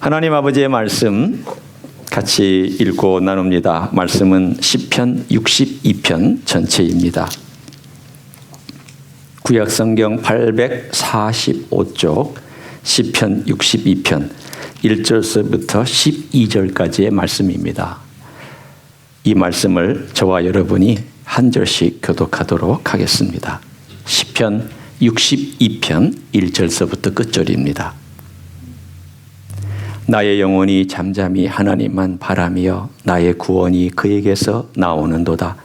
하나님 아버지의 말씀 같이 읽고 나눕니다. 말씀은 시편 62편 전체입니다. 구약성경 845쪽 시편 62편 1절서부터 12절까지의 말씀입니다. 이 말씀을 저와 여러분이 한 절씩 교독하도록 하겠습니다. 시편 62편 1절서부터 끝절입니다. 나의 영혼이 잠잠히 하나님만 바라며 나의 구원이 그에게서 나오는도다.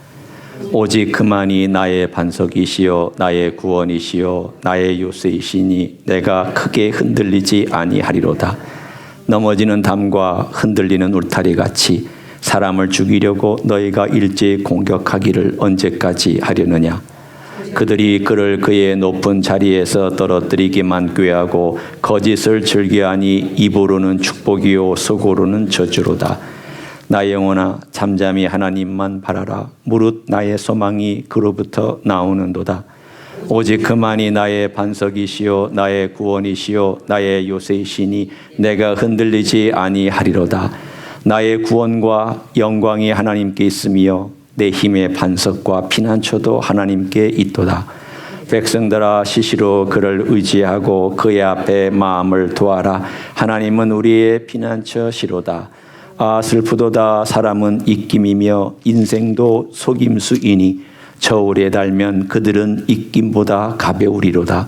오직 그만이 나의 반석이시요 나의 구원이시요 나의 요새이시니 내가 크게 흔들리지 아니하리로다. 넘어지는 담과 흔들리는 울타리 같이 사람을 죽이려고 너희가 일제히 공격하기를 언제까지 하려느냐. 그들이 그를 그의 높은 자리에서 떨어뜨리기만 꾀하고 거짓을 즐겨하니 입으로는 축복이요 속으로는 저주로다. 나의 영혼아 잠잠히 하나님만 바라라. 무릇 나의 소망이 그로부터 나오는도다. 오직 그만이 나의 반석이시요 나의 구원이시요 나의 요새이시니 내가 흔들리지 아니하리로다. 나의 구원과 영광이 하나님께 있으며 내 힘의 반석과 피난처도 하나님께 있도다. 백성들아 시시로 그를 의지하고 그의 앞에 마음을 두어라. 하나님은 우리의 피난처시로다. 아 슬프도다. 사람은 입김이며 인생도 속임수이니 저울에 달면 그들은 입김보다 가벼우리로다.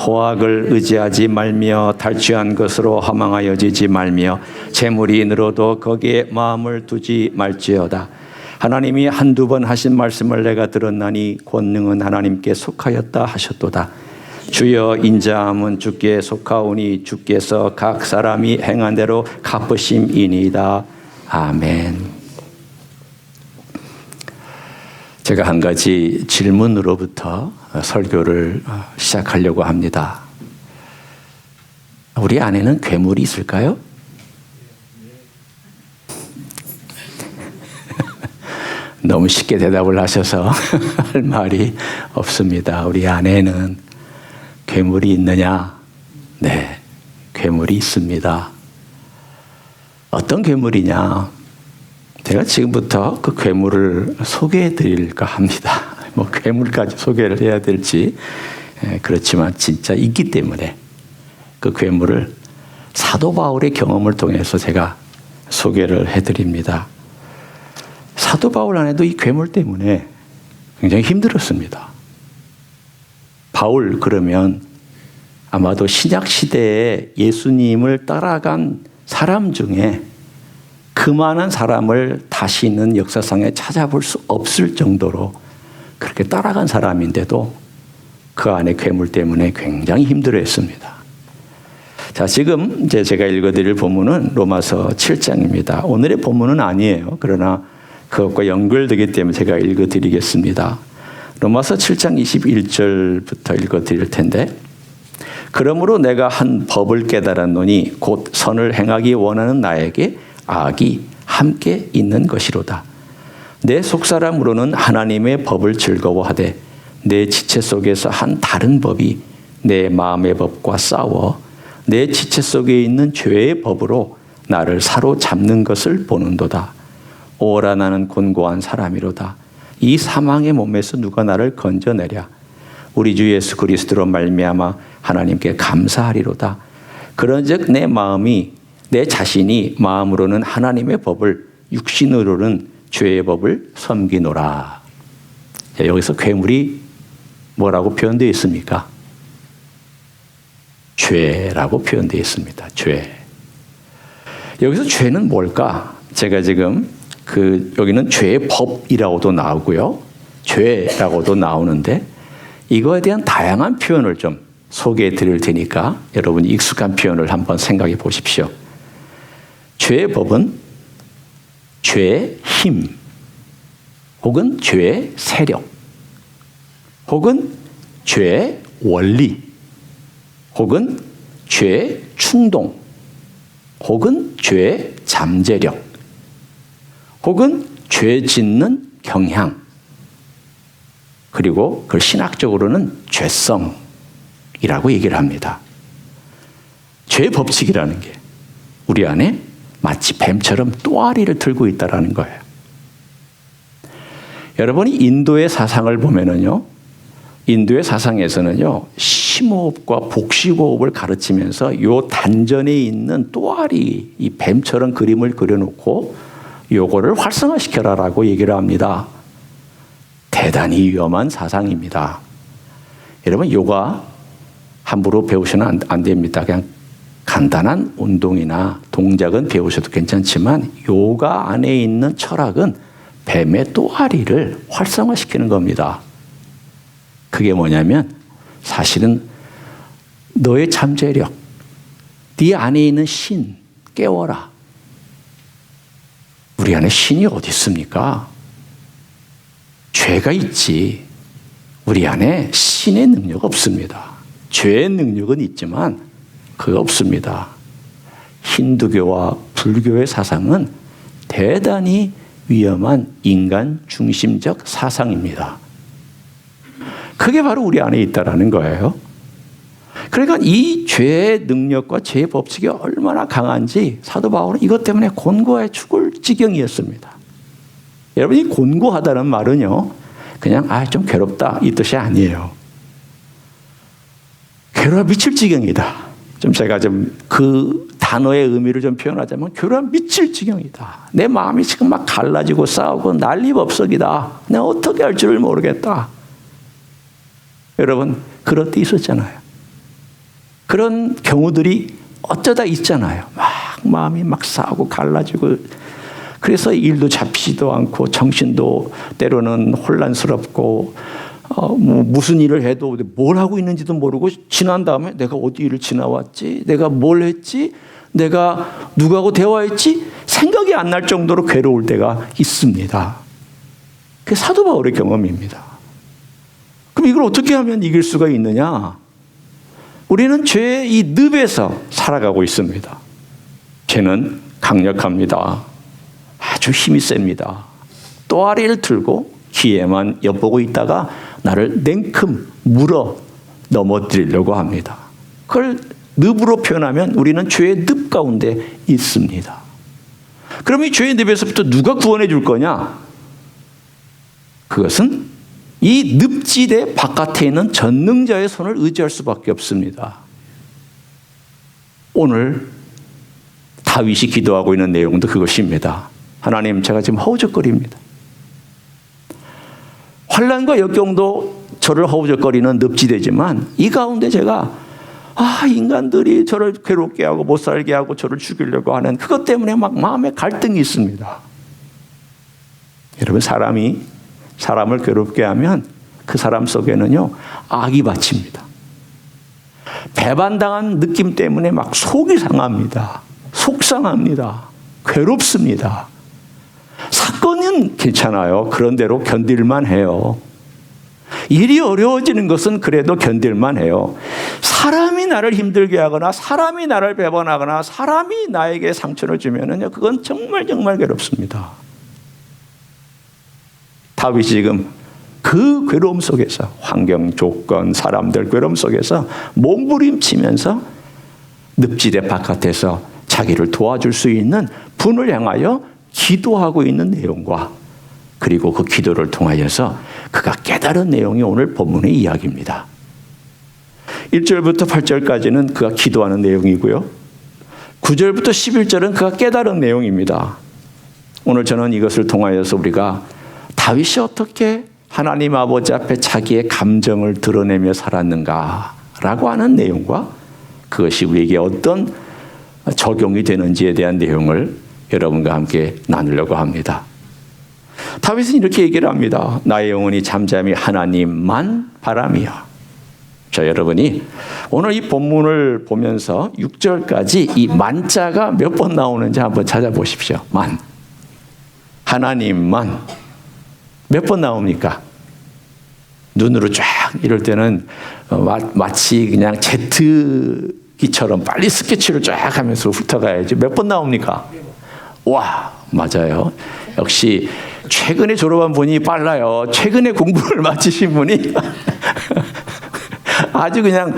호학을 의지하지 말며 탈취한 것으로 허망하여지지 말며 재물이 늘어도 거기에 마음을 두지 말지어다. 하나님이 한두 번 하신 말씀을 내가 들었나니 권능은 하나님께 속하였다 하셨도다. 주여 인자함은 주께 속하오니 주께서 각 사람이 행한 대로 갚으심이니이다. 아멘. 제가 한 가지 질문으로부터 설교를 시작하려고 합니다. 우리 안에는 괴물이 있을까요? 너무 쉽게 대답을 하셔서 할 말이 없습니다. 우리 안에는 괴물이 있느냐? 네, 괴물이 있습니다. 어떤 괴물이냐? 제가 지금부터 그 괴물을 소개해 드릴까 합니다. 뭐 괴물까지 소개를 해야 될지 그렇지만 진짜 있기 때문에 그 괴물을 사도 바울의 경험을 통해서 제가 소개를 해드립니다. 사도 바울 안에도 이 괴물 때문에 굉장히 힘들었습니다. 바울 그러면 아마도 신약 시대에 예수님을 따라간 사람 중에 그만한 사람을 다시는 역사상에 찾아볼 수 없을 정도로 그렇게 따라간 사람인데도 그 안에 괴물 때문에 굉장히 힘들어했습니다. 자, 지금 이제 제가 읽어드릴 본문은 로마서 7장입니다. 오늘의 본문은 아니에요. 그러나 그것과 연결되기 때문에 제가 읽어드리겠습니다. 로마서 7장 21절부터 읽어드릴 텐데, 그러므로 내가 한 법을 깨달았노니 곧 선을 행하기 원하는 나에게 악이 함께 있는 것이로다. 내 속사람으로는 하나님의 법을 즐거워하되 내 지체 속에서 한 다른 법이 내 마음의 법과 싸워 내 지체 속에 있는 죄의 법으로 나를 사로잡는 것을 보는도다. 오라 나는 곤고한 사람이로다. 이 사망의 몸에서 누가 나를 건져내랴. 우리 주 예수 그리스도로 말미암아 하나님께 감사하리로다. 그런즉 내 자신이 마음으로는 하나님의 법을 육신으로는 죄의 법을 섬기노라. 여기서 괴물이 뭐라고 표현되어 있습니까? 죄라고 표현되어 있습니다. 죄. 여기서 죄는 뭘까? 제가 지금 여기는 죄의 법이라고도 나오고요. 죄라고도 나오는데 이거에 대한 다양한 표현을 좀 소개해 드릴 테니까 여러분이 익숙한 표현을 한번 생각해 보십시오. 죄의 법은 죄의 힘, 혹은 죄의 세력, 혹은 죄의 원리, 혹은 죄의 충동, 혹은 죄의 잠재력, 혹은 죄 짓는 경향, 그리고 그걸 신학적으로는 죄성이라고 얘기를 합니다. 죄의 법칙이라는 게 우리 안에 마치 뱀처럼 또아리를 들고 있다는 거예요. 여러분이 인도의 사상을 보면은요, 인도의 사상에서는요, 심호흡과 복식호흡을 가르치면서 요 단전에 있는 또아리, 이 뱀처럼 그림을 그려놓고 요거를 활성화시켜라라고 얘기를 합니다. 대단히 위험한 사상입니다. 여러분, 요가 함부로 배우시면 안 됩니다. 그냥 간단한 운동이나 동작은 배우셔도 괜찮지만 요가 안에 있는 철학은 뱀의 또아리를 활성화시키는 겁니다. 그게 뭐냐면 사실은 너의 잠재력, 네 안에 있는 신 깨워라. 우리 안에 신이 어디 있습니까? 죄가 있지. 우리 안에 신의 능력 없습니다. 죄의 능력은 있지만 그거 없습니다. 힌두교와 불교의 사상은 대단히 위험한 인간 중심적 사상입니다. 그게 바로 우리 안에 있다라는 거예요. 그러니까 이 죄의 능력과 죄의 법칙이 얼마나 강한지 사도 바울은 이것 때문에 곤고해 죽을 지경이었습니다. 여러분, 이 곤고하다는 말은요, 그냥 좀 괴롭다 이 뜻이 아니에요. 괴로워 미칠 지경이다. 제가 그 단어의 의미를 표현하자면 괴로워 미칠 지경이다. 내 마음이 지금 막 갈라지고 싸우고 난리법석이다. 내가 어떻게 할 줄을 모르겠다. 여러분, 그럴 때 있었잖아요. 그런 경우들이 어쩌다 있잖아요. 막 마음이 막 싸우고 갈라지고, 그래서 일도 잡히지도 않고 정신도 때로는 혼란스럽고, 무슨 일을 해도 뭘 하고 있는지도 모르고 지난 다음에 내가 어디 일을 지나왔지? 내가 뭘 했지? 내가 누구하고 대화했지? 생각이 안 날 정도로 괴로울 때가 있습니다. 그게 사도 바울의 경험입니다. 그럼 이걸 어떻게 하면 이길 수가 있느냐? 우리는 죄의 이 늪에서 살아가고 있습니다. 죄는 강력합니다. 아주 힘이 셉니다. 또아리를 들고 귀에만 엿보고 있다가 나를 냉큼 물어 넘어뜨리려고 합니다. 그걸 늪으로 표현하면 우리는 죄의 늪 가운데 있습니다. 그럼 이 죄의 늪에서부터 누가 구원해 줄 거냐? 그것은 이 늪지대 바깥에 있는 전능자의 손을 의지할 수밖에 없습니다. 오늘 다윗이 기도하고 있는 내용도 그것입니다. 하나님, 제가 지금 허우적거립니다. 환난과 역경도 저를 허우적거리는 늪지대지만 이 가운데 제가 인간들이 저를 괴롭게 하고 못 살게 하고 저를 죽이려고 하는 그것 때문에 막 마음에 갈등이 있습니다. 여러분, 사람이 사람을 괴롭게 하면 그 사람 속에는요, 악이 받칩니다. 배반당한 느낌 때문에 막 속이 상합니다. 속상합니다. 괴롭습니다. 사건은 괜찮아요. 그런 대로 견딜만 해요. 일이 어려워지는 것은 그래도 견딜만 해요. 사람이 나를 힘들게 하거나 사람이 나를 배반하거나 사람이 나에게 상처를 주면은요, 그건 정말 정말 괴롭습니다. 다윗이 지금 그 괴로움 속에서, 환경, 조건, 사람들 괴로움 속에서 몸부림치면서 늪지대 바깥에서 자기를 도와줄 수 있는 분을 향하여 기도하고 있는 내용과, 그리고 그 기도를 통하여서 그가 깨달은 내용이 오늘 본문의 이야기입니다. 1절부터 8절까지는 그가 기도하는 내용이고요, 9절부터 11절은 그가 깨달은 내용입니다. 오늘 저는 이것을 통하여서 우리가 다윗이 어떻게 하나님 아버지 앞에 자기의 감정을 드러내며 살았는가라고 하는 내용과 그것이 우리에게 어떤 적용이 되는지에 대한 내용을 여러분과 함께 나누려고 합니다. 다윗은 이렇게 얘기를 합니다. 나의 영혼이 잠잠히 하나님만 바람이야. 자, 여러분이 오늘 이 본문을 보면서 6절까지 이 만자가 몇 번 나오는지 한번 찾아보십시오. 만. 하나님만. 몇 번 나옵니까? 눈으로 쫙 이럴 때는 마치 그냥 제트기처럼 빨리 스케치를 쫙 하면서 훑어가야지. 몇 번 나옵니까? 와, 맞아요. 역시 최근에 졸업한 분이 빨라요. 최근에 공부를 마치신 분이 아주 그냥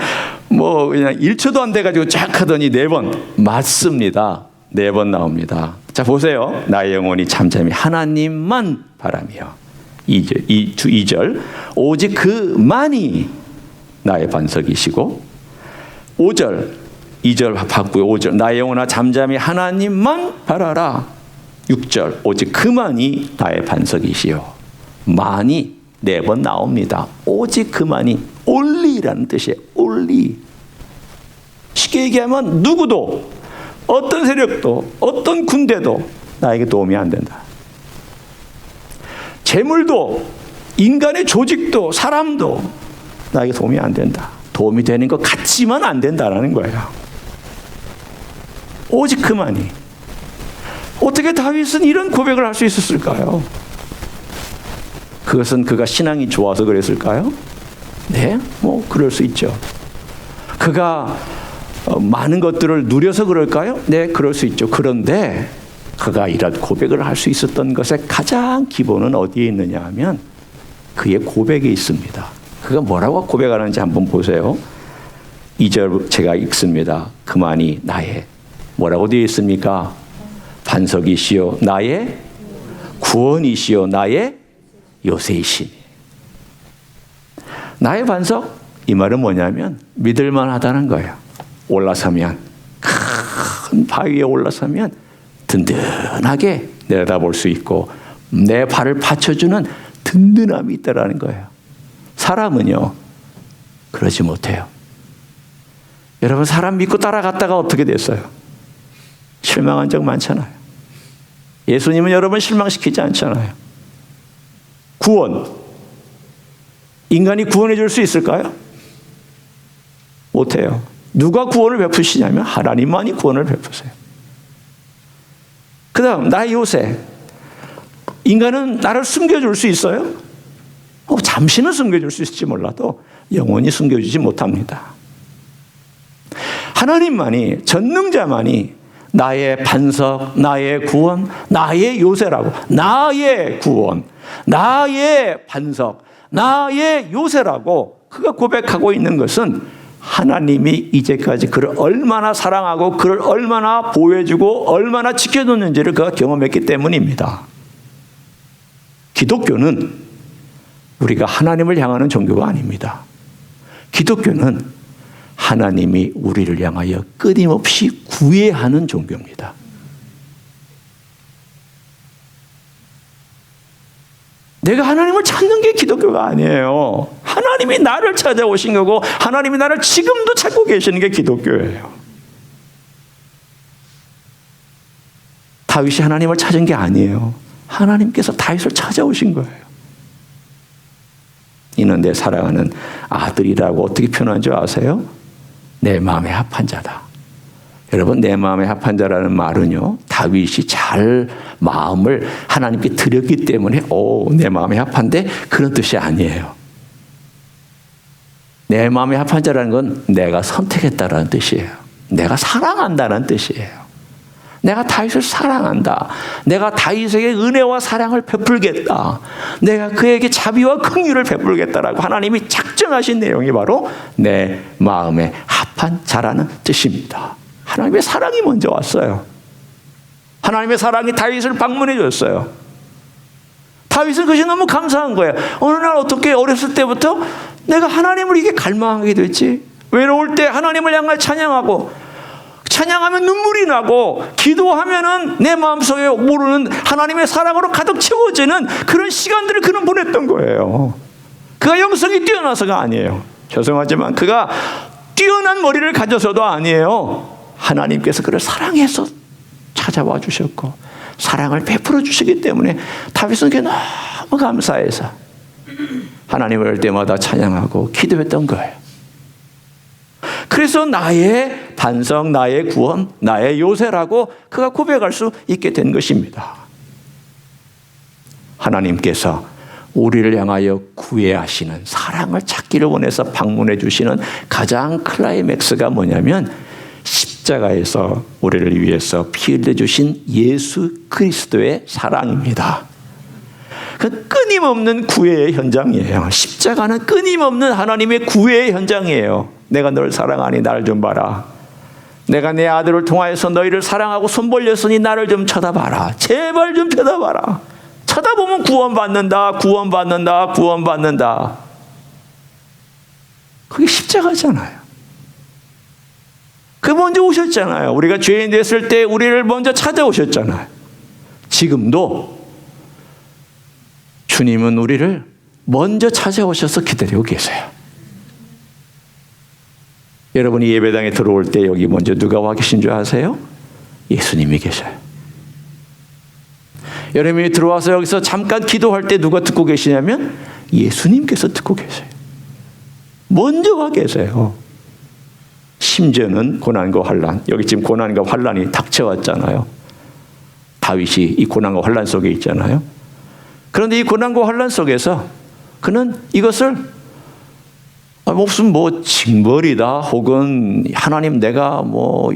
1초도 안 돼가지고 쫙 하더니 4번. 맞습니다. 4번 나옵니다. 자, 보세요. 나의 영혼이 잠잠히 하나님만 바라며. 2절. 오직 그만이 나의 반석이시고. 5절. 2절 바꾸고 5절. 나의 영혼아 잠잠히 하나님만 바라라. 6절. 오직 그만이 나의 반석이시요. 만이 4번 나옵니다. 오직 그만이 only라는 뜻이에요. only. 쉽게 얘기하면 누구도, 어떤 세력도, 어떤 군대도 나에게 도움이 안 된다. 재물도, 인간의 조직도, 사람도 나에게 도움이 안 된다. 도움이 되는 것 같지만 안 된다라는 거예요. 오직 그만이. 어떻게 다윗은 이런 고백을 할 수 있었을까요? 그것은 그가 신앙이 좋아서 그랬을까요? 네, 뭐 그럴 수 있죠. 그가 많은 것들을 누려서 그럴까요? 네, 그럴 수 있죠. 그런데 그가 이런 고백을 할 수 있었던 것의 가장 기본은 어디에 있느냐 하면 그의 고백에 있습니다. 그가 뭐라고 고백하는지 한번 보세요. 2절 제가 읽습니다. 그만이 나의 뭐라고 되어 있습니까? 반석이시요 나의 구원이시요 나의 요새이시니. 나의 반석, 이 말은 뭐냐면 믿을만 하다는 거예요. 올라서면, 큰 바위에 올라서면 든든하게 내려다볼 수 있고 내 발을 받쳐주는 든든함이 있다라는 거예요. 사람은요 그러지 못해요. 여러분, 사람 믿고 따라갔다가 어떻게 됐어요? 실망한 적 많잖아요. 예수님은 여러분 실망시키지 않잖아요. 구원, 인간이 구원해 줄 수 있을까요? 못해요. 누가 구원을 베푸시냐면 하나님만이 구원을 베푸세요. 그 다음 나의 요새. 인간은 나를 숨겨줄 수 있어요? 잠시는 숨겨줄 수 있을지 몰라도 영원히 숨겨주지 못합니다. 하나님만이, 전능자만이 나의 반석, 나의 구원, 나의 요새라고. 나의 구원, 나의 반석, 나의 요새라고 그가 고백하고 있는 것은 하나님이 이제까지 그를 얼마나 사랑하고 그를 얼마나 보호해주고 얼마나 지켜줬는지를 그가 경험했기 때문입니다. 기독교는 우리가 하나님을 향하는 종교가 아닙니다. 기독교는 하나님이 우리를 향하여 끊임없이 구애하는 종교입니다. 내가 하나님을 찾는 게 기독교가 아니에요. 하나님이 나를 찾아오신 거고 하나님이 나를 지금도 찾고 계시는 게 기독교예요. 다윗이 하나님을 찾은 게 아니에요. 하나님께서 다윗을 찾아오신 거예요. 이는 내 사랑하는 아들이라고 어떻게 표현한 줄 아세요? 내 마음에 합한 자다. 여러분, 내 마음에 합한 자라는 말은요, 다윗이 잘 마음을 하나님께 드렸기 때문에 내 마음에 합한데 그런 뜻이 아니에요. 내 마음에 합한 자라는 건 내가 선택했다라는 뜻이에요. 내가 사랑한다는 뜻이에요. 내가 다윗을 사랑한다. 내가 다윗에게 은혜와 사랑을 베풀겠다. 내가 그에게 자비와 긍휼을 베풀겠다라고 하나님이 작정하신 내용이 바로 내 마음에 합한 자라는 뜻입니다. 하나님의 사랑이 먼저 왔어요. 하나님의 사랑이 다윗을 방문해 줬어요. 다윗은 그것이 너무 감사한 거예요. 어느 날 어떻게 어렸을 때부터 내가 하나님을 이게 갈망하게 됐지? 외로울 때 하나님을 향해 찬양하고, 찬양하면 눈물이 나고, 기도하면은 내 마음속에 모르는 하나님의 사랑으로 가득 채워지는 그런 시간들을 그는 보냈던 거예요. 그가 영성이 뛰어나서가 아니에요. 죄송하지만 그가 뛰어난 머리를 가져서도 아니에요. 하나님께서 그를 사랑해서 찾아와 주셨고 사랑을 베풀어 주시기 때문에 다윗은 그게 너무 감사해서 하나님을 할 때마다 찬양하고 기도했던 거예요. 그래서 나의 반석, 나의 구원, 나의 요새라고 그가 고백할 수 있게 된 것입니다. 하나님께서 우리를 향하여 구애하시는, 사랑을 찾기를 원해서 방문해 주시는 가장 클라이맥스가 뭐냐면 십자가에서 우리를 위해서 피 흘려 주신 예수 그리스도의 사랑입니다. 그 끊임없는 구애의 현장이에요. 십자가는 끊임없는 하나님의 구애의 현장이에요. 내가 널 사랑하니 날 좀 봐라. 내가 내 아들을 통하여서 너희를 사랑하고 손 벌렸으니 나를 좀 쳐다봐라. 제발 좀 쳐다봐라. 쳐다보면 구원받는다. 구원받는다. 구원받는다. 그게 십자가잖아요. 그 먼저 오셨잖아요. 우리가 죄인 됐을 때 우리를 먼저 찾아오셨잖아요. 지금도 주님은 우리를 먼저 찾아오셔서 기다리고 계세요. 여러분이 예배당에 들어올 때 여기 먼저 누가 와 계신 줄 아세요? 예수님이 계셔요. 여러분이 들어와서 여기서 잠깐 기도할 때 누가 듣고 계시냐면 예수님께서 듣고 계세요. 먼저 와 계세요. 심지어는 고난과 환난, 여기 지금 고난과 환난이 닥쳐왔잖아요. 다윗이 이 고난과 환난 속에 있잖아요. 그런데 이 고난과 환난 속에서 그는 이것을 무슨 징벌이다 혹은 하나님 내가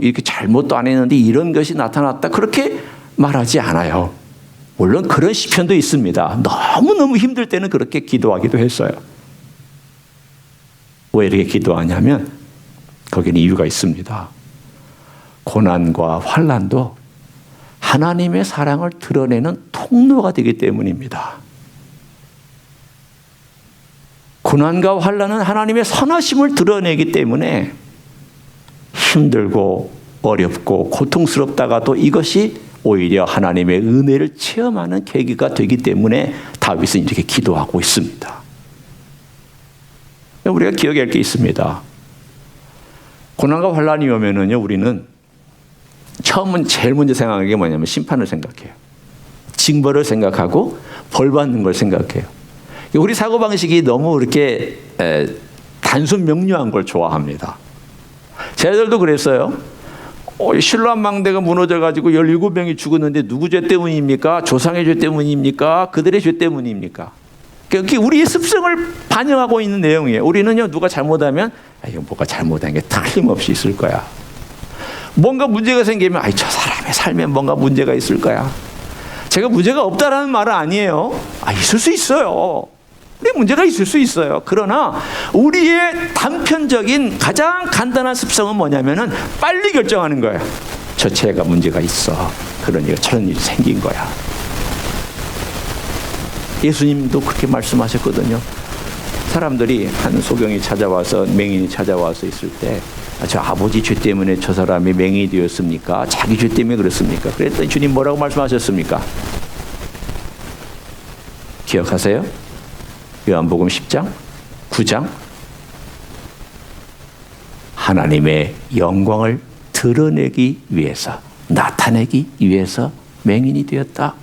이렇게 잘못도 안 했는데 이런 것이 나타났다 그렇게 말하지 않아요. 물론 그런 시편도 있습니다. 너무너무 힘들 때는 그렇게 기도하기도 했어요. 왜 이렇게 기도하냐면 거기는 이유가 있습니다. 고난과 환난도 하나님의 사랑을 드러내는 통로가 되기 때문입니다. 고난과 환난은 하나님의 선하심을 드러내기 때문에 힘들고 어렵고 고통스럽다가도 이것이 오히려 하나님의 은혜를 체험하는 계기가 되기 때문에 다윗은 이렇게 기도하고 있습니다. 우리가 기억해야 할 게 있습니다. 고난과 환난이 오면은요, 우리는 처음은 제일 먼저 생각하는 게 뭐냐면 심판을 생각해요. 징벌을 생각하고 벌 받는 걸 생각해요. 우리 사고방식이 너무 이렇게 단순 명료한 걸 좋아합니다. 쟤들도 그랬어요. 신라 망대가 무너져가지고 17명이 죽었는데 누구 죄 때문입니까? 조상의 죄 때문입니까? 그들의 죄 때문입니까? 그게 우리의 습성을 반영하고 있는 내용이에요. 우리는요, 누가 잘못하면 이거 뭐가 잘못한 게 틀림없이 있을 거야. 뭔가 문제가 생기면 저 사람의 삶에 뭔가 문제가 있을 거야. 제가 문제가 없다라는 말은 아니에요. 있을 수 있어요. 우리 문제가 있을 수 있어요. 그러나 우리의 단편적인 가장 간단한 습성은 뭐냐면은 빨리 결정하는 거예요. 저 죄가 문제가 있어. 그러니까 저런 일이 생긴 거야. 예수님도 그렇게 말씀하셨거든요. 사람들이 한 소경이 찾아와서 맹인이 찾아와서 있을 때 저 아버지 죄 때문에 저 사람이 맹인이 되었습니까? 자기 죄 때문에 그렇습니까? 그랬더니 주님 뭐라고 말씀하셨습니까? 기억하세요? 요한복음 10장, 9장 하나님의 영광을 드러내기 위해서, 나타내기 위해서 맹인이 되었다.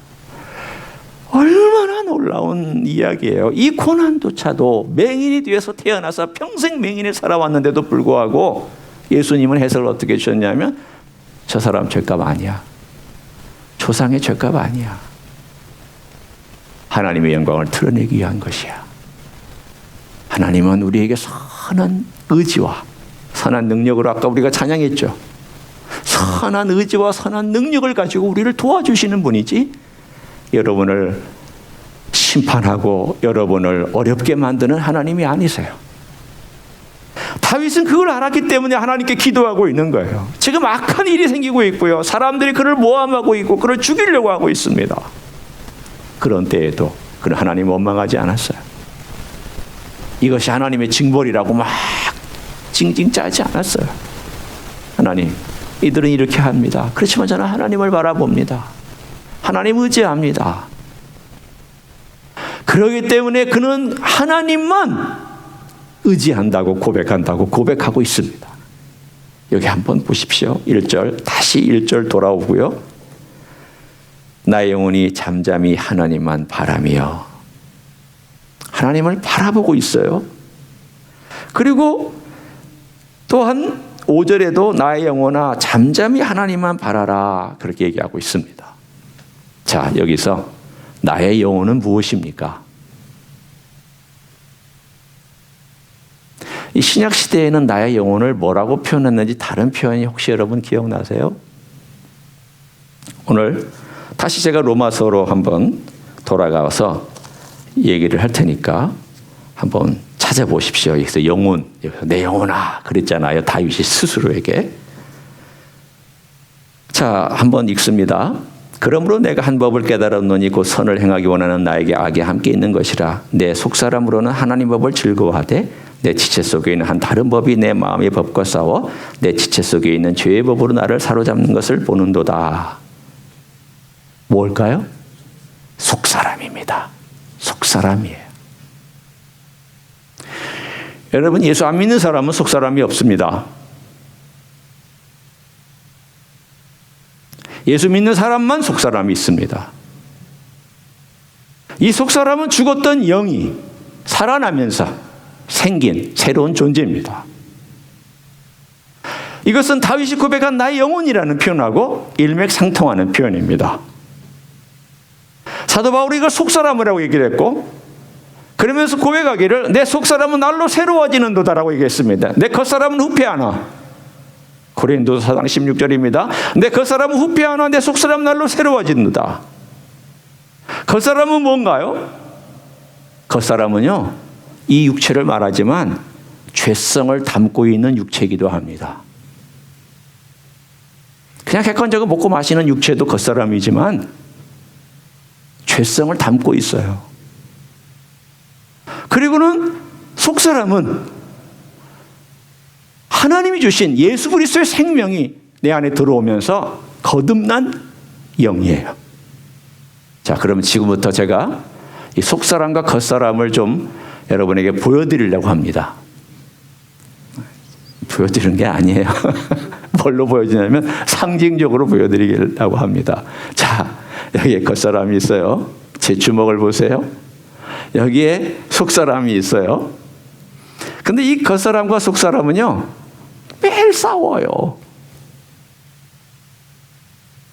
얼마나 놀라운 이야기예요. 이 고난조차도 맹인이 되어서 태어나서 평생 맹인이 살아왔는데도 불구하고 예수님은 해석을 어떻게 주셨냐면 저 사람 죄값 아니야. 조상의 죄값 아니야. 하나님의 영광을 드러내기 위한 것이야. 하나님은 우리에게 선한 의지와 선한 능력으로 아까 우리가 찬양했죠. 선한 의지와 선한 능력을 가지고 우리를 도와주시는 분이지 여러분을 심판하고 여러분을 어렵게 만드는 하나님이 아니세요. 다윗은 그걸 알았기 때문에 하나님께 기도하고 있는 거예요. 지금 악한 일이 생기고 있고요. 사람들이 그를 모함하고 있고 그를 죽이려고 하고 있습니다. 그런 때에도 그는 하나님을 원망하지 않았어요. 이것이 하나님의 징벌이라고 막 징징 짜지 않았어요. 하나님, 이들은 이렇게 합니다. 그렇지만 저는 하나님을 바라봅니다. 하나님 의지합니다. 그렇기 때문에 그는 하나님만 의지한다고 고백하고 있습니다. 여기 한번 보십시오. 1절, 다시 1절 돌아오고요. 나의 영혼이 잠잠히 하나님만 바라며 하나님을 바라보고 있어요. 그리고 또한 5절에도 나의 영혼아 잠잠히 하나님만 바라라 그렇게 얘기하고 있습니다. 자, 여기서 나의 영혼은 무엇입니까? 이 신약 시대에는 나의 영혼을 뭐라고 표현했는지 다른 표현이 혹시 여러분 기억나세요? 오늘 다시 제가 로마서로 한번 돌아가서 얘기를 할 테니까 한번 찾아보십시오. 여기서 영혼, 내 영혼아 그랬잖아요. 다윗이 스스로에게. 자, 한번 읽습니다. 그러므로 내가 한 법을 깨달았노니 곧 선을 행하기 원하는 나에게 악이 함께 있는 것이라. 내 속사람으로는 하나님 법을 즐거워하되 내 지체 속에 있는 한 다른 법이 내 마음의 법과 싸워 내 지체 속에 있는 죄의 법으로 나를 사로잡는 것을 보는도다. 뭘까요? 속사람입니다. 속사람이에요. 여러분, 예수 안 믿는 사람은 속사람이 없습니다. 예수 믿는 사람만 속사람이 있습니다. 이 속사람은 죽었던 영이 살아나면서 생긴 새로운 존재입니다. 이것은 다윗이 고백한 나의 영혼이라는 표현하고 일맥상통하는 표현입니다. 사도 바울이 이걸 속사람이라고 얘기를 했고, 그러면서 고백하기를 내 속사람은 날로 새로워지는도다라고 얘기했습니다. 내 겉사람은 후패하나. 고린도서 4장 16절입니다. 내 겉사람은 후패하나 내 속사람 날로 새로워진다. 겉사람은 뭔가요? 겉사람은요, 이 육체를 말하지만 죄성을 담고 있는 육체이기도 합니다. 그냥 객관적으로 먹고 마시는 육체도 겉사람이지만 죄성을 담고 있어요. 그리고는 속사람은 하나님이 주신 예수 그리스도의 생명이 내 안에 들어오면서 거듭난 영이에요. 자, 그러면 지금부터 제가 이 속사람과 겉사람을 좀 여러분에게 보여드리려고 합니다. 보여드리는 게 아니에요. 뭘로 보여주냐면 상징적으로 보여드리려고 합니다. 자, 여기에 겉사람이 있어요. 제 주먹을 보세요. 여기에 속사람이 있어요. 근데 이 겉사람과 속사람은요, 매일 싸워요.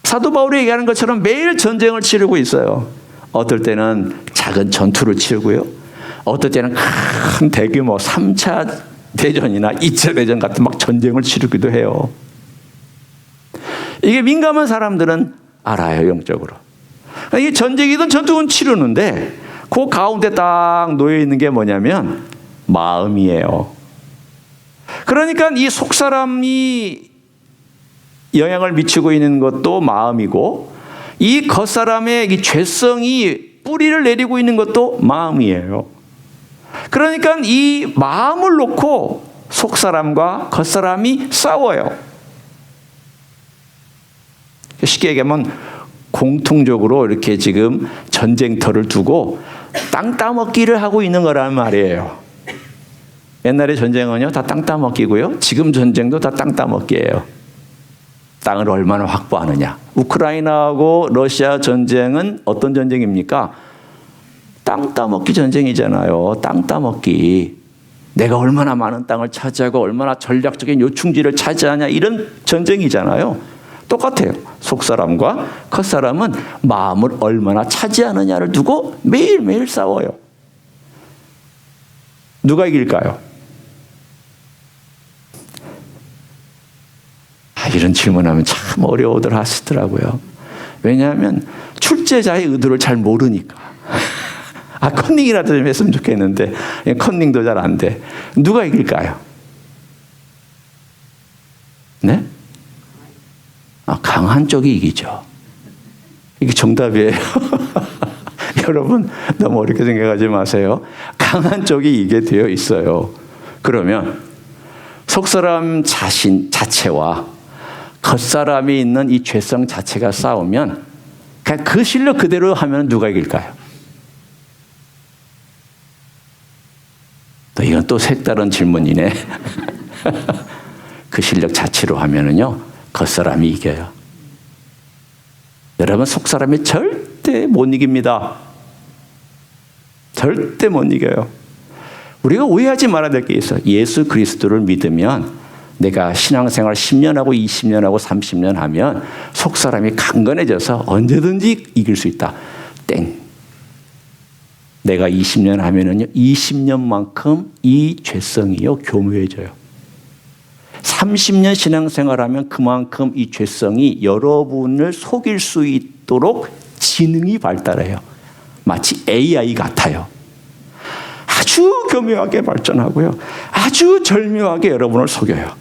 사도 바울이 얘기하는 것처럼 매일 전쟁을 치르고 있어요. 어떨 때는 작은 전투를 치르고요. 어떨 때는 큰 대규모 3차 대전이나 2차 대전 같은 막 전쟁을 치르기도 해요. 이게 민감한 사람들은 알아요, 영적으로. 이게 전쟁이든 전투는 치르는데 그 가운데 딱 놓여 있는 게 뭐냐면 마음이에요. 그러니까 이 속사람이 영향을 미치고 있는 것도 마음이고, 이 겉사람의 이 죄성이 뿌리를 내리고 있는 것도 마음이에요. 그러니까 이 마음을 놓고 속사람과 겉사람이 싸워요. 쉽게 얘기하면 공통적으로 이렇게 지금 전쟁터를 두고 땅 따먹기를 하고 있는 거란 말이에요. 옛날에 전쟁은요, 다 땅 따먹기고요. 지금 전쟁도 다 땅 따먹기예요. 땅을 얼마나 확보하느냐. 우크라이나하고 러시아 전쟁은 어떤 전쟁입니까? 땅 따먹기 전쟁이잖아요. 땅 따먹기. 내가 얼마나 많은 땅을 차지하고 얼마나 전략적인 요충지를 차지하냐, 이런 전쟁이잖아요. 똑같아요. 속사람과 겉사람은 마음을 얼마나 차지하느냐를 두고 매일매일 싸워요. 누가 이길까요? 이런 질문하면 참 어려워들 하시더라고요. 왜냐하면 출제자의 의도를 잘 모르니까. 컨닝이라도 좀 했으면 좋겠는데 컨닝도 잘 안 돼. 누가 이길까요? 네? 강한 쪽이 이기죠. 이게 정답이에요. 여러분 너무 어렵게 생각하지 마세요. 강한 쪽이 이게 되어 있어요. 그러면 속사람 자체와 겉사람이 있는 이 죄성 자체가 싸우면 그냥 그 실력 그대로 하면 누가 이길까요? 이건 또 색다른 질문이네. 그 실력 자체로 하면은요, 겉사람이 이겨요. 여러분, 속사람이 절대 못 이깁니다. 절대 못 이겨요. 우리가 오해하지 말아야 될 게 있어요. 예수 그리스도를 믿으면 내가 신앙생활 10년 하고 20년 하고 30년 하면 속사람이 강건해져서 언제든지 이길 수 있다. 땡. 내가 20년 하면은요, 20년만큼 이 죄성이요, 교묘해져요. 30년 신앙생활하면 그만큼 이 죄성이 여러분을 속일 수 있도록 지능이 발달해요. 마치 AI 같아요. 아주 교묘하게 발전하고요, 아주 절묘하게 여러분을 속여요.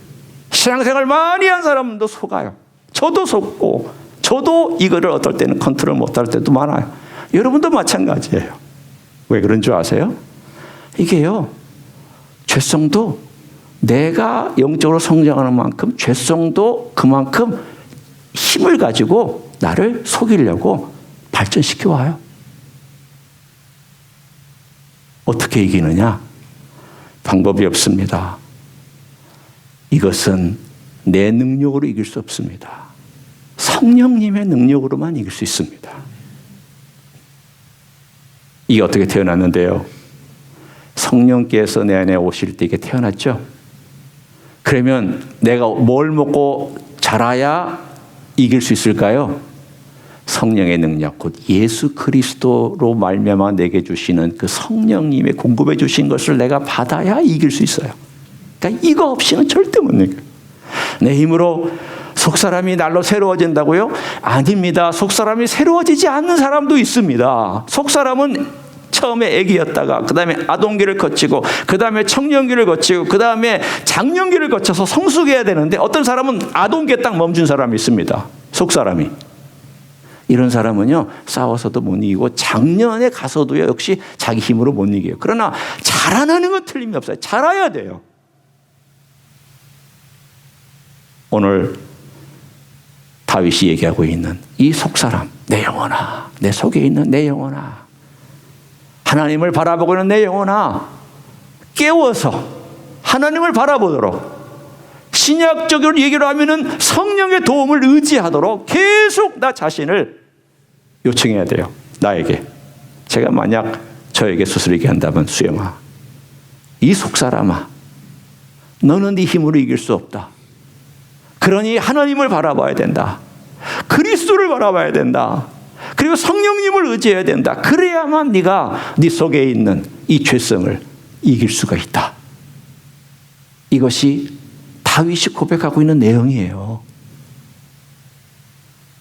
신앙생활 많이 한 사람도 속아요. 저도 속고 저도 이거를 어떨 때는 컨트롤 못할 때도 많아요. 여러분도 마찬가지예요. 왜 그런 줄 아세요? 이게요, 죄성도 내가 영적으로 성장하는 만큼 죄성도 그만큼 힘을 가지고 나를 속이려고 발전시켜 와요. 어떻게 이기느냐? 방법이 없습니다. 이것은 내 능력으로 이길 수 없습니다. 성령님의 능력으로만 이길 수 있습니다. 이게 어떻게 태어났는데요? 성령께서 내 안에 오실 때 이게 태어났죠? 그러면 내가 뭘 먹고 자라야 이길 수 있을까요? 성령의 능력, 곧 예수 그리스도로 말미암아 내게 주시는 그 성령님의 공급해 주신 것을 내가 받아야 이길 수 있어요. 그러니까 이거 없이는 절대 못 이겨요. 내 힘으로 속사람이 날로 새로워진다고요? 아닙니다. 속사람이 새로워지지 않는 사람도 있습니다. 속사람은 처음에 아기였다가 그 다음에 아동기를 거치고 그 다음에 청년기를 거치고 그 다음에 장년기를 거쳐서 성숙해야 되는데 어떤 사람은 아동기에 딱 멈춘 사람이 있습니다. 속사람이. 이런 사람은요, 싸워서도 못 이기고 작년에 가서도요, 역시 자기 힘으로 못 이겨요. 그러나 자라나는 건 틀림이 없어요. 자라야 돼요. 오늘 다윗이 얘기하고 있는 이 속사람, 내 영혼아, 내 속에 있는 내 영혼아, 하나님을 바라보고 있는 내 영혼아, 깨워서 하나님을 바라보도록, 신약적으로 얘기를 하면은 성령의 도움을 의지하도록 계속 나 자신을 요청해야 돼요. 나에게. 제가 만약 저에게 스스로 얘기한다면, 수영아, 이 속사람아, 너는 네 힘으로 이길 수 없다. 그러니 하나님을 바라봐야 된다. 그리스도를 바라봐야 된다. 그리고 성령님을 의지해야 된다. 그래야만 네가 네 속에 있는 이 죄성을 이길 수가 있다. 이것이 다윗이 고백하고 있는 내용이에요.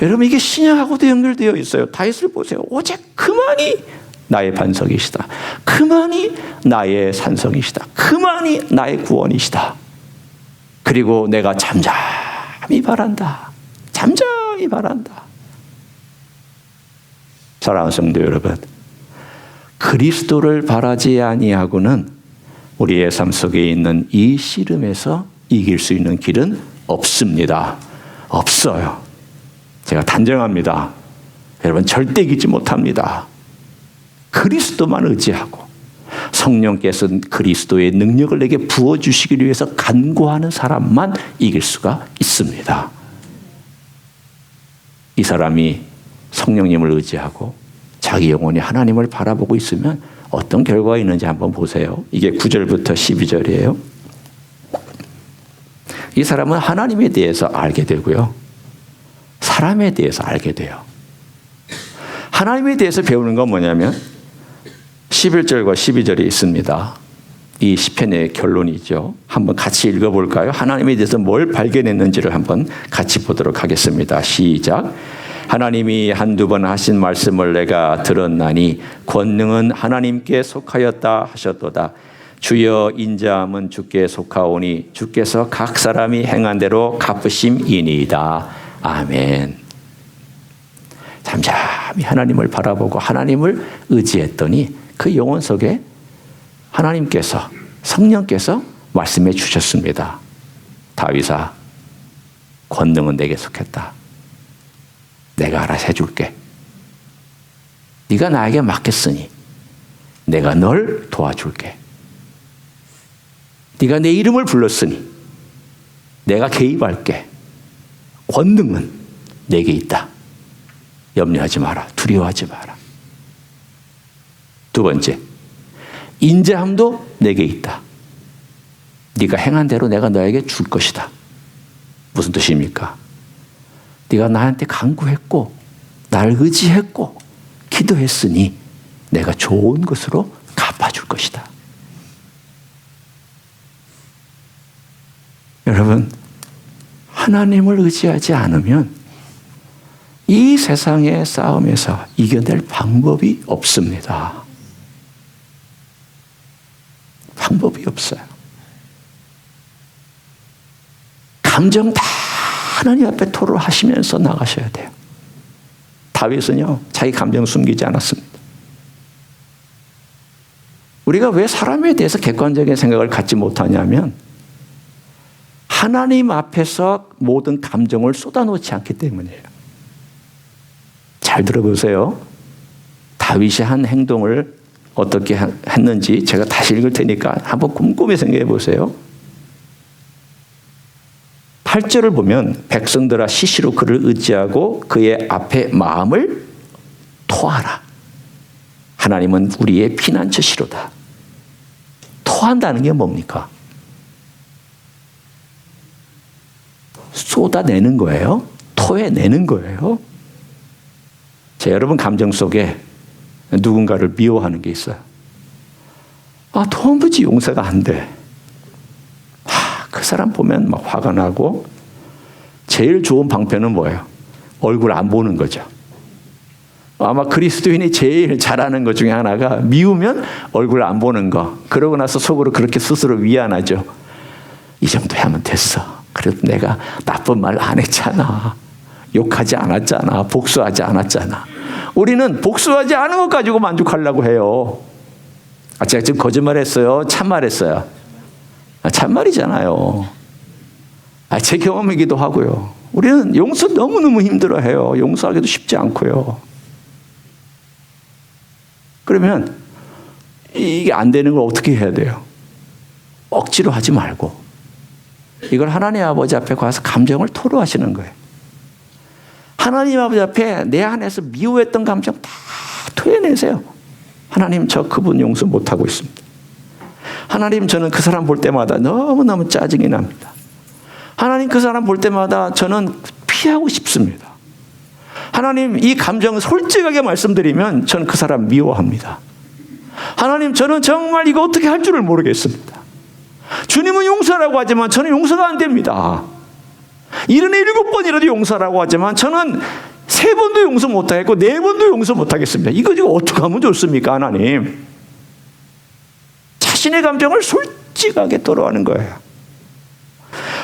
여러분, 이게 신약하고도 연결되어 있어요. 다윗을 보세요. 오직 그만이 나의 반석이시다. 그만이 나의 산성이시다. 그만이 나의 구원이시다. 그리고 내가 잠잠히 바란다. 잠잠히 바란다. 사랑하는 성도 여러분, 그리스도를 바라지 아니하고는 우리의 삶 속에 있는 이 씨름에서 이길 수 있는 길은 없습니다. 없어요. 제가 단정합니다. 여러분, 절대 이기지 못합니다. 그리스도만 의지하고 성령께서 그리스도의 능력을 내게 부어주시기 위해서 간구하는 사람만 이길 수가 있습니다. 이 사람이 성령님을 의지하고 자기 영혼이 하나님을 바라보고 있으면 어떤 결과가 있는지 한번 보세요. 이게 9절부터 12절이에요. 이 사람은 하나님에 대해서 알게 되고요, 사람에 대해서 알게 돼요. 하나님에 대해서 배우는 건 뭐냐면 11절과 12절이 있습니다. 이 시편의 결론이죠. 한번 같이 읽어볼까요? 하나님에 대해서 뭘 발견했는지를 한번 같이 보도록 하겠습니다. 시작. 하나님이 한두 번 하신 말씀을 내가 들었나니 권능은 하나님께 속하였다 하셨도다. 주여, 인자함은 주께 속하오니 주께서 각 사람이 행한 대로 갚으심이니이다. 아멘. 잠잠히 하나님을 바라보고 하나님을 의지했더니 그 영혼 속에 하나님께서, 성령께서 말씀해 주셨습니다. 다윗아, 권능은 내게 속했다. 내가 알아서 해줄게. 네가 나에게 맡겼으니 내가 널 도와줄게. 네가 내 이름을 불렀으니 내가 개입할게. 권능은 내게 있다. 염려하지 마라. 두려워하지 마라. 두 번째, 인자함도 내게 있다. 네가 행한 대로 내가 너에게 줄 것이다. 무슨 뜻입니까? 네가 나한테 간구했고 나를 의지했고 기도했으니 내가 좋은 것으로 갚아줄 것이다. 여러분, 하나님을 의지하지 않으면 이 세상의 싸움에서 이겨낼 방법이 없습니다. 방법이 없어요. 감정 다 하나님 앞에 토로하시면서 나가셔야 돼요. 다윗은요, 자기 감정 숨기지 않았습니다. 우리가 왜 사람에 대해서 객관적인 생각을 갖지 못하냐면 하나님 앞에서 모든 감정을 쏟아놓지 않기 때문이에요. 잘 들어보세요. 다윗이 한 행동을 어떻게 했는지 제가 다시 읽을 테니까 한번 곰곰이 생각해 보세요. 8절을 보면 백성들아 시시로 그를 의지하고 그의 앞에 마음을 토하라. 하나님은 우리의 피난처시로다. 토한다는 게 뭡니까? 쏟아내는 거예요. 토해내는 거예요. 자, 여러분 감정 속에 누군가를 미워하는 게 있어요. 도무지 용서가 안 돼. 그 사람 보면 막 화가 나고 제일 좋은 방편은 뭐예요? 얼굴 안 보는 거죠. 아마 그리스도인이 제일 잘하는 것 중에 하나가 미우면 얼굴 안 보는 거. 그러고 나서 속으로 그렇게 스스로 위안하죠. 이 정도 하면 됐어. 그래도 내가 나쁜 말 안 했잖아. 욕하지 않았잖아. 복수하지 않았잖아. 우리는 복수하지 않은 것 가지고 만족하려고 해요. 제가 지금 거짓말했어요? 참말했어요? 참말이잖아요. 제 경험이기도 하고요. 우리는 용서 너무너무 힘들어해요. 용서하기도 쉽지 않고요. 그러면 이게 안 되는 걸 어떻게 해야 돼요? 억지로 하지 말고 이걸 하나님 아버지 앞에 가서 감정을 토로하시는 거예요. 하나님 아버지 앞에 내 안에서 미워했던 감정 다 토해내세요. 하나님, 저 그분 용서 못하고 있습니다. 하나님, 저는 그 사람 볼 때마다 너무너무 짜증이 납니다. 하나님, 그 사람 볼 때마다 저는 피하고 싶습니다. 하나님, 이 감정을 솔직하게 말씀드리면 저는 그 사람 미워합니다. 하나님, 저는 정말 이거 어떻게 할 줄을 모르겠습니다. 주님은 용서라고 하지만 저는 용서가 안 됩니다. 77번이라도 용서라고 하지만 저는 3번도 용서 못하겠고 4번도 용서 못하겠습니다. 이거 지금 어떻게 하면 좋습니까, 하나님? 자신의 감정을 솔직하게 토로하는 거예요.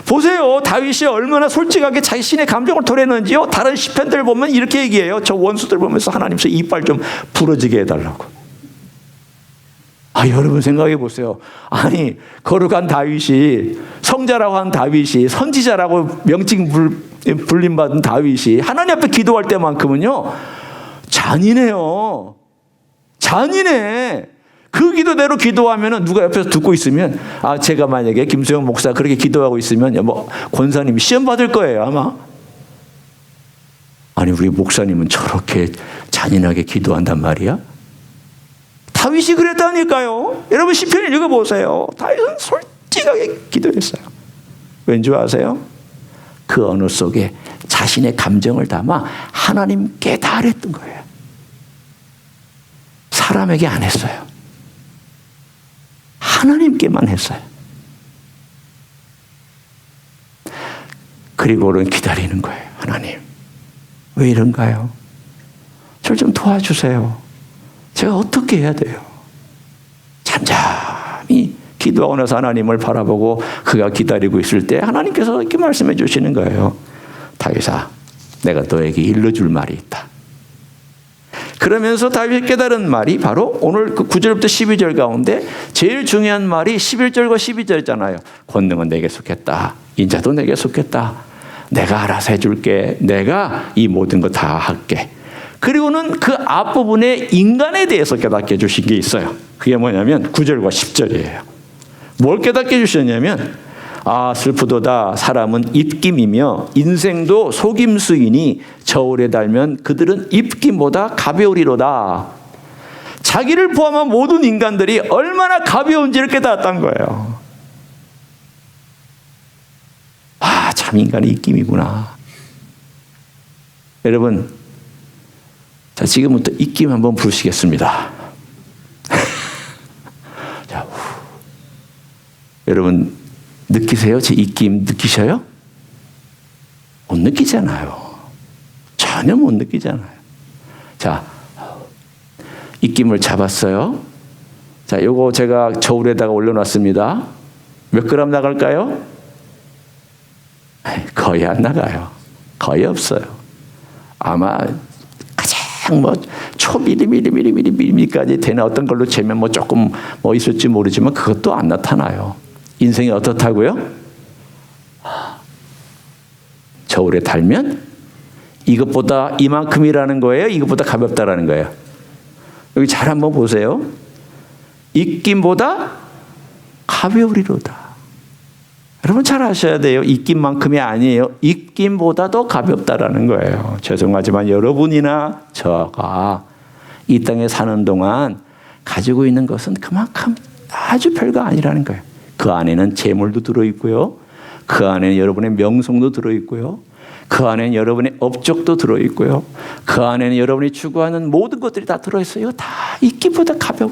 보세요. 다윗이 얼마나 솔직하게 자신의 감정을 토로했는지요. 다른 시편들 보면 이렇게 얘기해요. 저 원수들 보면서 하나님께서 이빨 좀 부러지게 해달라고. 여러분 생각해 보세요. 아니, 거룩한 다윗이, 성자라고 한 다윗이, 선지자라고 명칭 불림받은 다윗이 하나님 앞에 기도할 때만큼은요, 잔인해요. 잔인해. 그 기도대로 기도하면 누가 옆에서 듣고 있으면, 제가 만약에 김수영 목사 그렇게 기도하고 있으면 권사님이 시험 받을 거예요, 아마. 아니, 우리 목사님은 저렇게 잔인하게 기도한단 말이야? 다윗이 그랬다니까요. 여러분 시편을 읽어보세요. 다윗은 솔직하게 기도했어요. 왠지 아세요? 그 언어 속에 자신의 감정을 담아 하나님께 달했던 거예요. 사람에게 안 했어요. 하나님께만 했어요. 그리고는 기다리는 거예요. 하나님, 왜 이런가요? 저를 좀 도와주세요. 제가 어떻게 해야 돼요? 잠잠히 기도하고 나서 하나님을 바라보고 그가 기다리고 있을 때 하나님께서 이렇게 말씀해 주시는 거예요. 다윗아, 내가 너에게 일러줄 말이 있다. 그러면서 다윗이 깨달은 말이 바로 오늘 그 9절부터 12절 가운데 제일 중요한 말이 11절과 12절이잖아요. 권능은 내게 속했다. 인자도 내게 속했다. 내가 알아서 해줄게. 내가 이 모든 거 다 할게. 그리고는 그 앞부분에 인간에 대해서 깨닫게 해주신 게 있어요. 그게 뭐냐면 9절과 10절이에요. 뭘 깨닫게 해주셨냐면 슬프도다. 사람은 입김이며 인생도 속임수이니 저울에 달면 그들은 입김보다 가벼우리로다. 자기를 포함한 모든 인간들이 얼마나 가벼운지를 깨달았다는 거예요. 참 인간이 입김이구나. 여러분, 자, 지금부터 입김 한번 부르시겠습니다. 자, 여러분 느끼세요? 제 입김 느끼셔요? 못 느끼잖아요. 전혀 못 느끼잖아요. 자, 입김을 잡았어요. 자, 요거 제가 저울에다가 올려놨습니다. 몇 그램 나갈까요? 거의 안 나가요. 거의 없어요. 아마 가장 초미리미리미리미리미리까지 되는 어떤 걸로 재면 조금 있을지 모르지만 그것도 안 나타나요. 인생이 어떻다고요? 저울에 달면 이것보다 이만큼이라는 거예요? 이것보다 가볍다라는 거예요? 여기 잘 한번 보세요. 익김보다 가벼우리로다. 여러분 잘 아셔야 돼요. 익김만큼이 아니에요. 익김보다 더 가볍다라는 거예요. 죄송하지만 여러분이나 저가 이 땅에 사는 동안 가지고 있는 것은 그만큼 아주 별거 아니라는 거예요. 그 안에는 재물도 들어있고요. 그 안에는 여러분의 명성도 들어있고요. 그 안에는 여러분의 업적도 들어있고요. 그 안에는 여러분이 추구하는 모든 것들이 다 들어있어요. 이거 다 익기보다 가벼워.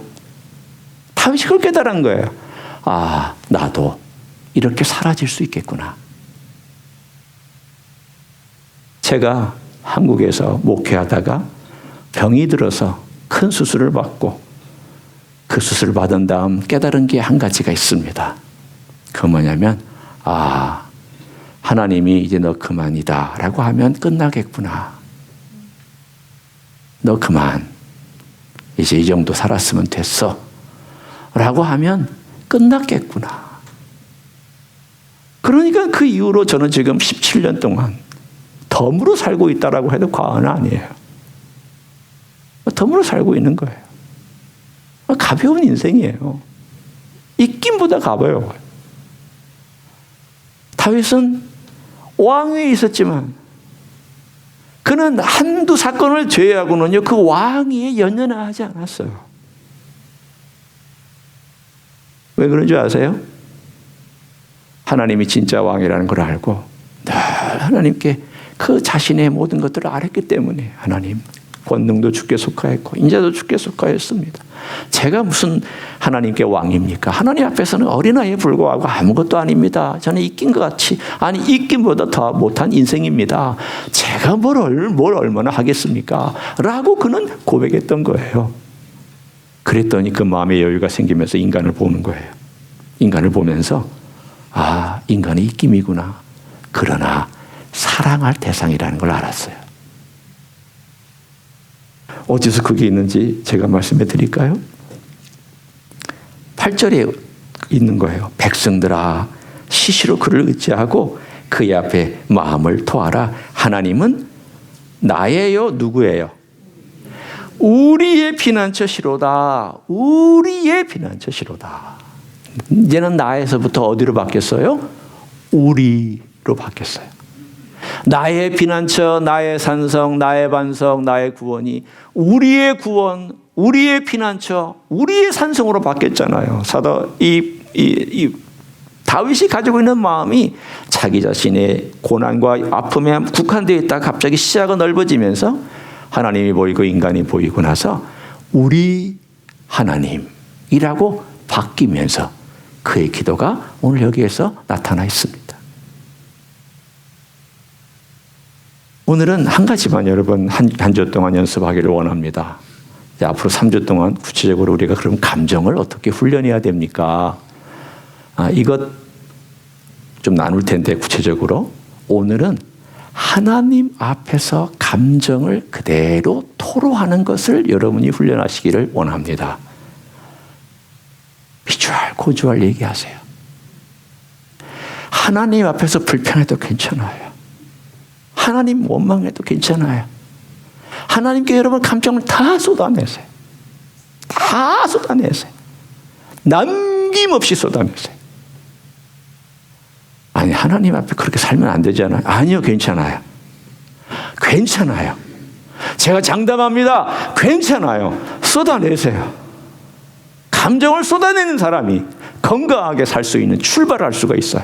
다윗이 그걸 깨달은 거예요. 아, 나도 이렇게 사라질 수 있겠구나. 제가 한국에서 목회하다가 병이 들어서 큰 수술을 받고 그 수술을 받은 다음 깨달은 게 한 가지가 있습니다. 그 뭐냐면 하나님이 이제 너 그만이다 라고 하면 끝나겠구나. 너 그만. 이제 이 정도 살았으면 됐어 라고 하면 끝났겠구나. 그러니까 그 이후로 저는 지금 17년 동안 덤으로 살고 있다라고 해도 과언은 아니에요. 덤으로 살고 있는 거예요. 가벼운 인생이에요. 익김보다 가벼워요. 다윗은 왕위에 있었지만 그는 한두 사건을 제외하고는요 그 왕위에 연연하지 않았어요. 왜 그런 줄 아세요? 하나님이 진짜 왕이라는 걸 알고 늘 하나님께 그 자신의 모든 것들을 알았기 때문에 하나님 권능도 주께 속하였고 인자도 주께 속하였습니다. 제가 무슨 하나님께 왕입니까? 하나님 앞에서는 어린아이에 불과하고 아무것도 아닙니다. 저는 이긴 것 같이 이긴보다 더 못한 인생입니다. 제가 뭘 얼마나 하겠습니까? 라고 그는 고백했던 거예요. 그랬더니 그 마음의 여유가 생기면서 인간을 보는 거예요. 인간을 보면서 인간이 입김이구나. 그러나 사랑할 대상이라는 걸 알았어요. 어디서 그게 있는지 제가 말씀해 드릴까요? 8절에 있는 거예요. 백성들아 시시로 그를 의지하고 그의 앞에 마음을 토하라. 하나님은 나예요? 누구예요? 우리의 피난처시로다. 우리의 피난처시로다. 이제는 나에서부터 어디로 바뀌었어요? 우리로 바뀌었어요. 나의 피난처, 나의 산성, 나의 반석, 나의 구원이 우리의 구원, 우리의 피난처, 우리의 산성으로 바뀌었잖아요. 다윗이 가지고 있는 마음이 자기 자신의 고난과 아픔에 국한되어 있다가 갑자기 시야가 넓어지면서 하나님이 보이고 인간이 보이고 나서 우리 하나님이라고 바뀌면서 그의 기도가 오늘 여기에서 나타나 있습니다. 오늘은 한 가지만 여러분 한 주 동안 연습하기를 원합니다. 앞으로 3주 동안 구체적으로 우리가 그럼 감정을 어떻게 훈련해야 됩니까? 이것 좀 나눌 텐데 구체적으로 오늘은 하나님 앞에서 감정을 그대로 토로하는 것을 여러분이 훈련하시기를 원합니다. 비주얼, 고주얼 얘기하세요. 하나님 앞에서 불평해도 괜찮아요. 하나님 원망해도 괜찮아요. 하나님께 여러분 감정을 다 쏟아내세요. 다 쏟아내세요. 남김없이 쏟아내세요. 아니 하나님 앞에 그렇게 살면 안 되잖아요. 아니요, 괜찮아요. 괜찮아요. 제가 장담합니다. 괜찮아요. 쏟아내세요. 감정을 쏟아내는 사람이 건강하게 살 수 있는 출발할 수가 있어요.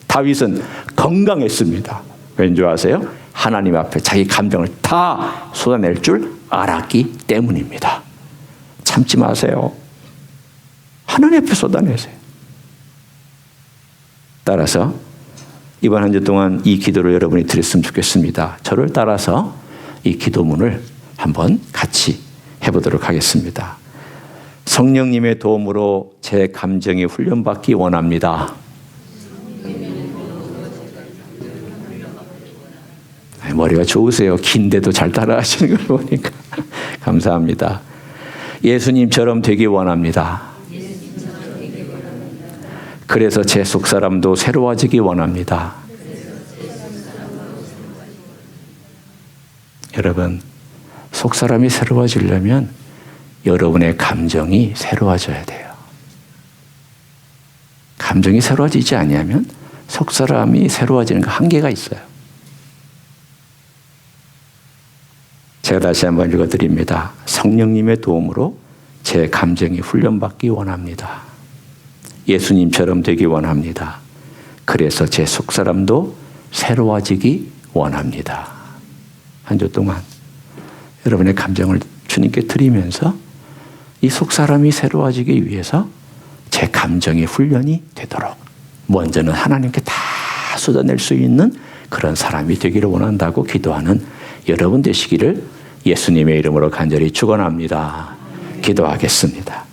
다윗은 건강했습니다. 왠지 아세요? 하나님 앞에 자기 감정을 다 쏟아낼 줄 알았기 때문입니다. 참지 마세요. 하나님 앞에 쏟아내세요. 따라서 이번 한 주 동안 이 기도를 여러분이 드렸으면 좋겠습니다. 저를 따라서 이 기도문을 한번 같이 해보도록 하겠습니다. 성령님의 도움으로 제 감정이 훈련받기 원합니다. 머리가 좋으세요. 긴데도 잘 따라하시는 걸 보니까 감사합니다. 예수님처럼 되기 원합니다. 그래서 제 속사람도 새로워지기 원합니다. 여러분, 속사람이 새로워지려면 여러분의 감정이 새로워져야 돼요. 감정이 새로워지지 아니하면 속사람이 새로워지는 거 한계가 있어요. 제가 다시 한번 읽어드립니다. 성령님의 도움으로 제 감정이 훈련받기 원합니다. 예수님처럼 되기 원합니다. 그래서 제 속사람도 새로워지기 원합니다. 한 주 동안 여러분의 감정을 주님께 드리면서 이 속사람이 새로워지기 위해서 제 감정의 훈련이 되도록 먼저는 하나님께 다 쏟아낼 수 있는 그런 사람이 되기를 원한다고 기도하는 여러분 되시기를 예수님의 이름으로 간절히 축원합니다. 기도하겠습니다.